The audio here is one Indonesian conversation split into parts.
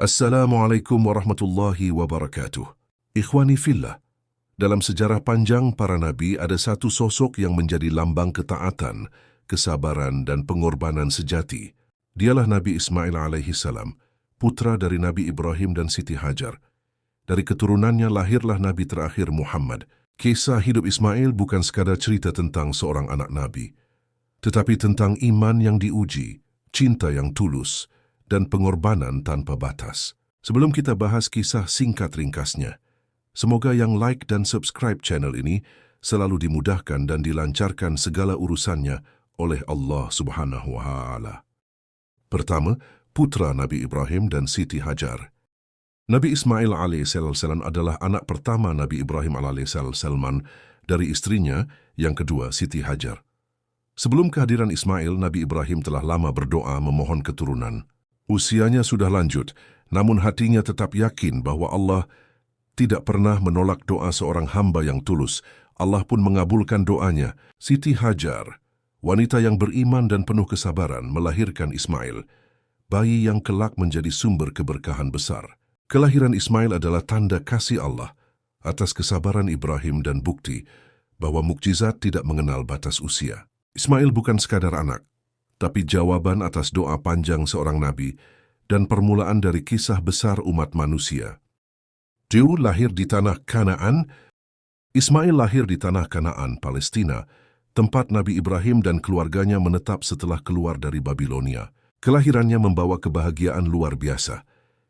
Assalamualaikum warahmatullahi wabarakatuh. Ikhwani fillah, dalam sejarah panjang para nabi ada satu sosok yang menjadi lambang ketaatan, kesabaran dan pengorbanan sejati. Dialah Nabi Ismail alaihi salam, putra dari Nabi Ibrahim dan Siti Hajar. Dari keturunannya lahirlah Nabi terakhir Muhammad. Kisah hidup Ismail bukan sekadar cerita tentang seorang anak nabi, tetapi tentang iman yang diuji, cinta yang tulus, dan pengorbanan tanpa batas. Sebelum kita bahas kisah singkat ringkasnya, semoga yang like dan subscribe channel ini selalu dimudahkan dan dilancarkan segala urusannya oleh Allah Subhanahu wa Ta'ala. Pertama, putra Nabi Ibrahim dan Siti Hajar. Nabi Ismail alaihissalam adalah anak pertama Nabi Ibrahim alaihissalam dari istrinya yang kedua Siti Hajar. Sebelum kehadiran Ismail, Nabi Ibrahim telah lama berdoa memohon keturunan. Usianya sudah lanjut, namun hatinya tetap yakin bahwa Allah tidak pernah menolak doa seorang hamba yang tulus. Allah pun mengabulkan doanya. Siti Hajar, wanita yang beriman dan penuh kesabaran, melahirkan Ismail, bayi yang kelak menjadi sumber keberkahan besar. Kelahiran Ismail adalah tanda kasih Allah atas kesabaran Ibrahim dan bukti bahwa mukjizat tidak mengenal batas usia. Ismail bukan sekadar anak, tapi jawaban atas doa panjang seorang nabi dan permulaan dari kisah besar umat manusia. Dia lahir di tanah Kanaan. Ismail lahir di tanah Kanaan, Palestina, tempat Nabi Ibrahim dan keluarganya menetap setelah keluar dari Babilonia. Kelahirannya membawa kebahagiaan luar biasa,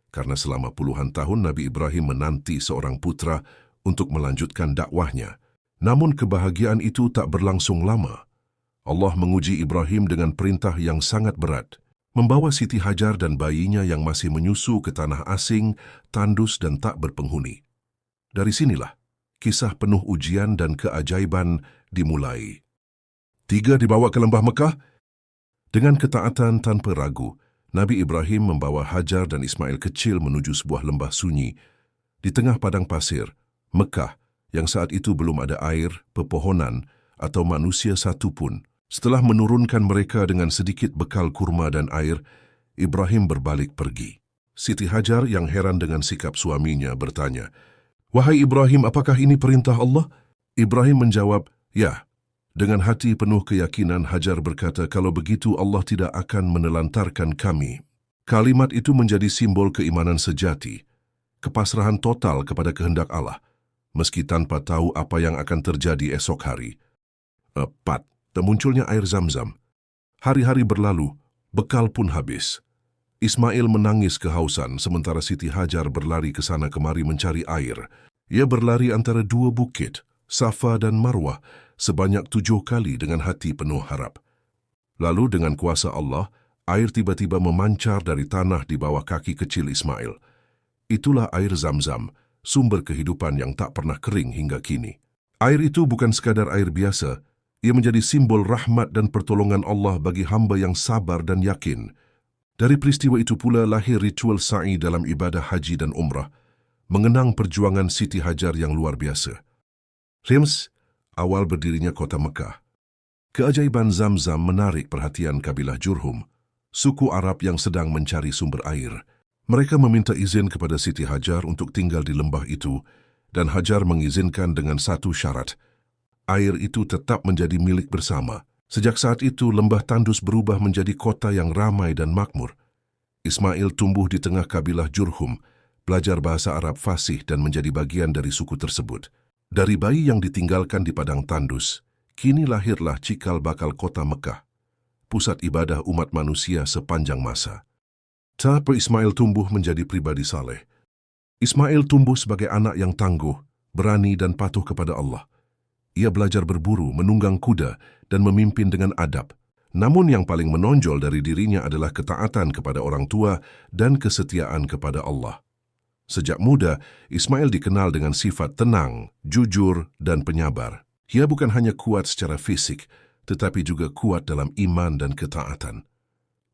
karena selama puluhan tahun Nabi Ibrahim menanti seorang putra untuk melanjutkan dakwahnya. Namun kebahagiaan itu tak berlangsung lama. Allah menguji Ibrahim dengan perintah yang sangat berat, membawa Siti Hajar dan bayinya yang masih menyusu ke tanah asing, tandus dan tak berpenghuni. Dari sinilah kisah penuh ujian dan keajaiban dimulai. 3 dibawa ke lembah Mekah. Dengan ketaatan tanpa ragu, Nabi Ibrahim membawa Hajar dan Ismail kecil menuju sebuah lembah sunyi di tengah padang pasir, Mekah, yang saat itu belum ada air, pepohonan, atau manusia satupun. Setelah menurunkan mereka dengan sedikit bekal kurma dan air, Ibrahim berbalik pergi. Siti Hajar yang heran dengan sikap suaminya bertanya, "Wahai Ibrahim, apakah ini perintah Allah?" Ibrahim menjawab, "Ya." Dengan hati penuh keyakinan, Hajar berkata, "Kalau begitu Allah tidak akan menelantarkan kami." Kalimat itu menjadi simbol keimanan sejati, kepasrahan total kepada kehendak Allah, meski tanpa tahu apa yang akan terjadi esok hari. 4. Munculnya air Zam-Zam. Hari-hari berlalu, bekal pun habis. Ismail menangis kehausan, sementara Siti Hajar berlari ke sana kemari mencari air. Ia berlari antara 2 bukit, Safa dan Marwah, sebanyak 7 kali dengan hati penuh harap. Lalu dengan kuasa Allah, air tiba-tiba memancar dari tanah di bawah kaki kecil Ismail. Itulah air Zam-Zam, sumber kehidupan yang tak pernah kering hingga kini. Air itu bukan sekadar air biasa, ia menjadi simbol rahmat dan pertolongan Allah bagi hamba yang sabar dan yakin. Dari peristiwa itu pula lahir ritual sa'i dalam ibadah haji dan umrah, mengenang perjuangan Siti Hajar yang luar biasa. Rims, awal berdirinya kota Mekah. Keajaiban Zam-Zam menarik perhatian kabilah Jurhum, suku Arab yang sedang mencari sumber air. Mereka meminta izin kepada Siti Hajar untuk tinggal di lembah itu, dan Hajar mengizinkan dengan satu syarat: air itu tetap menjadi milik bersama. Sejak saat itu, lembah tandus berubah menjadi kota yang ramai dan makmur. Ismail tumbuh di tengah kabilah Jurhum, belajar bahasa Arab fasih dan menjadi bagian dari suku tersebut. Dari bayi yang ditinggalkan di padang tandus, kini lahirlah cikal bakal kota Mekah, pusat ibadah umat manusia sepanjang masa. Tapi Ismail tumbuh menjadi pribadi saleh. Ismail tumbuh sebagai anak yang tangguh, berani dan patuh kepada Allah. Ia belajar berburu, menunggang kuda, dan memimpin dengan adab. Namun yang paling menonjol dari dirinya adalah ketaatan kepada orang tua dan kesetiaan kepada Allah. Sejak muda, Ismail dikenal dengan sifat tenang, jujur, dan penyabar. Ia bukan hanya kuat secara fisik, tetapi juga kuat dalam iman dan ketaatan.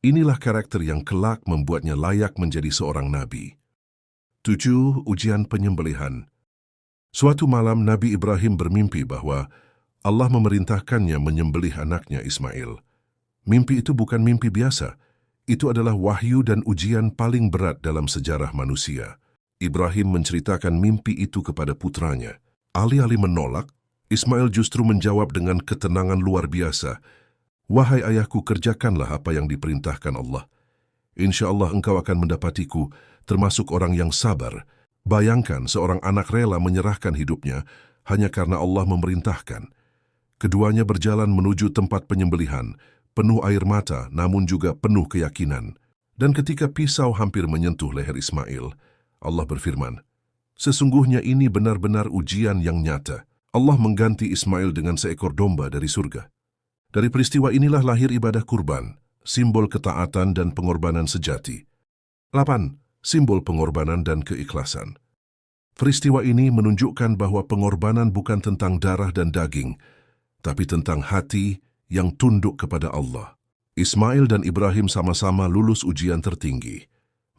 Inilah karakter yang kelak membuatnya layak menjadi seorang nabi. 7. Ujian penyembelihan. Suatu malam Nabi Ibrahim bermimpi bahwa Allah memerintahkannya menyembelih anaknya Ismail. Mimpi itu bukan mimpi biasa. Itu adalah wahyu dan ujian paling berat dalam sejarah manusia. Ibrahim menceritakan mimpi itu kepada putranya. Alih-alih menolak, Ismail justru menjawab dengan ketenangan luar biasa. "Wahai ayahku, kerjakanlah apa yang diperintahkan Allah. Insya Allah engkau akan mendapatiku, termasuk orang yang sabar." Bayangkan seorang anak rela menyerahkan hidupnya hanya karena Allah memerintahkan. Keduanya berjalan menuju tempat penyembelihan, penuh air mata namun juga penuh keyakinan. Dan ketika pisau hampir menyentuh leher Ismail, Allah berfirman, "Sesungguhnya ini benar-benar ujian yang nyata." Allah mengganti Ismail dengan seekor domba dari surga. Dari peristiwa inilah lahir ibadah kurban, simbol ketaatan dan pengorbanan sejati. 8. Simbol pengorbanan dan keikhlasan. Peristiwa ini menunjukkan bahwa pengorbanan bukan tentang darah dan daging, tapi tentang hati yang tunduk kepada Allah. Ismail dan Ibrahim sama-sama lulus ujian tertinggi.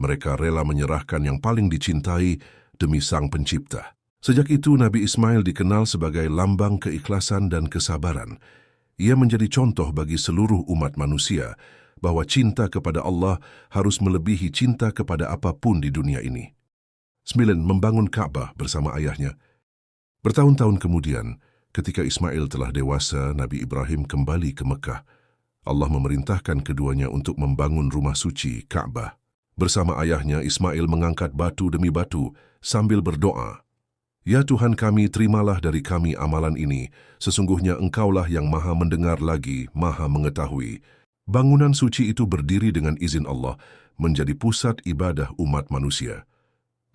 Mereka rela menyerahkan yang paling dicintai demi Sang Pencipta. Sejak itu Nabi Ismail dikenal sebagai lambang keikhlasan dan kesabaran. Ia menjadi contoh bagi seluruh umat manusia bahwa cinta kepada Allah harus melebihi cinta kepada apapun di dunia ini. 9. Membangun Ka'bah bersama ayahnya. Bertahun-tahun kemudian, ketika Ismail telah dewasa, Nabi Ibrahim kembali ke Mekah. Allah memerintahkan keduanya untuk membangun rumah suci Ka'bah. Bersama ayahnya, Ismail mengangkat batu demi batu sambil berdoa, "Ya Tuhan kami, terimalah dari kami amalan ini. Sesungguhnya Engkaulah yang maha mendengar lagi, maha mengetahui." Bangunan suci itu berdiri dengan izin Allah, menjadi pusat ibadah umat manusia.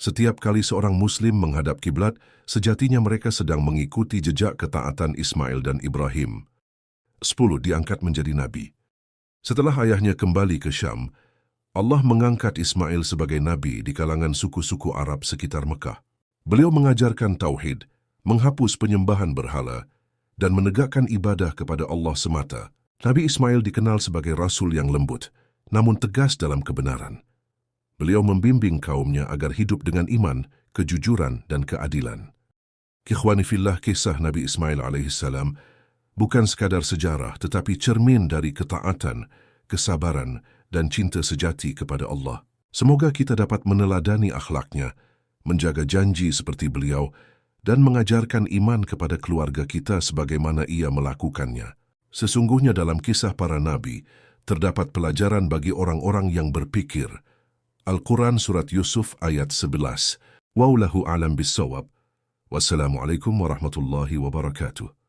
Setiap kali seorang Muslim menghadap kiblat, sejatinya mereka sedang mengikuti jejak ketaatan Ismail dan Ibrahim. 10. Diangkat menjadi nabi. Setelah ayahnya kembali ke Syam, Allah mengangkat Ismail sebagai nabi di kalangan suku-suku Arab sekitar Mekah. Beliau mengajarkan tauhid, menghapus penyembahan berhala, dan menegakkan ibadah kepada Allah semata. Nabi Ismail dikenal sebagai rasul yang lembut, namun tegas dalam kebenaran. Beliau membimbing kaumnya agar hidup dengan iman, kejujuran, dan keadilan. Ikhwani fillah, kisah Nabi Ismail alaihissalam bukan sekadar sejarah, tetapi cermin dari ketaatan, kesabaran, dan cinta sejati kepada Allah. Semoga kita dapat meneladani akhlaknya, menjaga janji seperti beliau, dan mengajarkan iman kepada keluarga kita sebagaimana ia melakukannya. Sesungguhnya dalam kisah para nabi, terdapat pelajaran bagi orang-orang yang berpikir. Al-Quran Surat Yusuf ayat 11. Wallahu a'lam bissawab. Wassalamualaikum warahmatullahi wabarakatuh.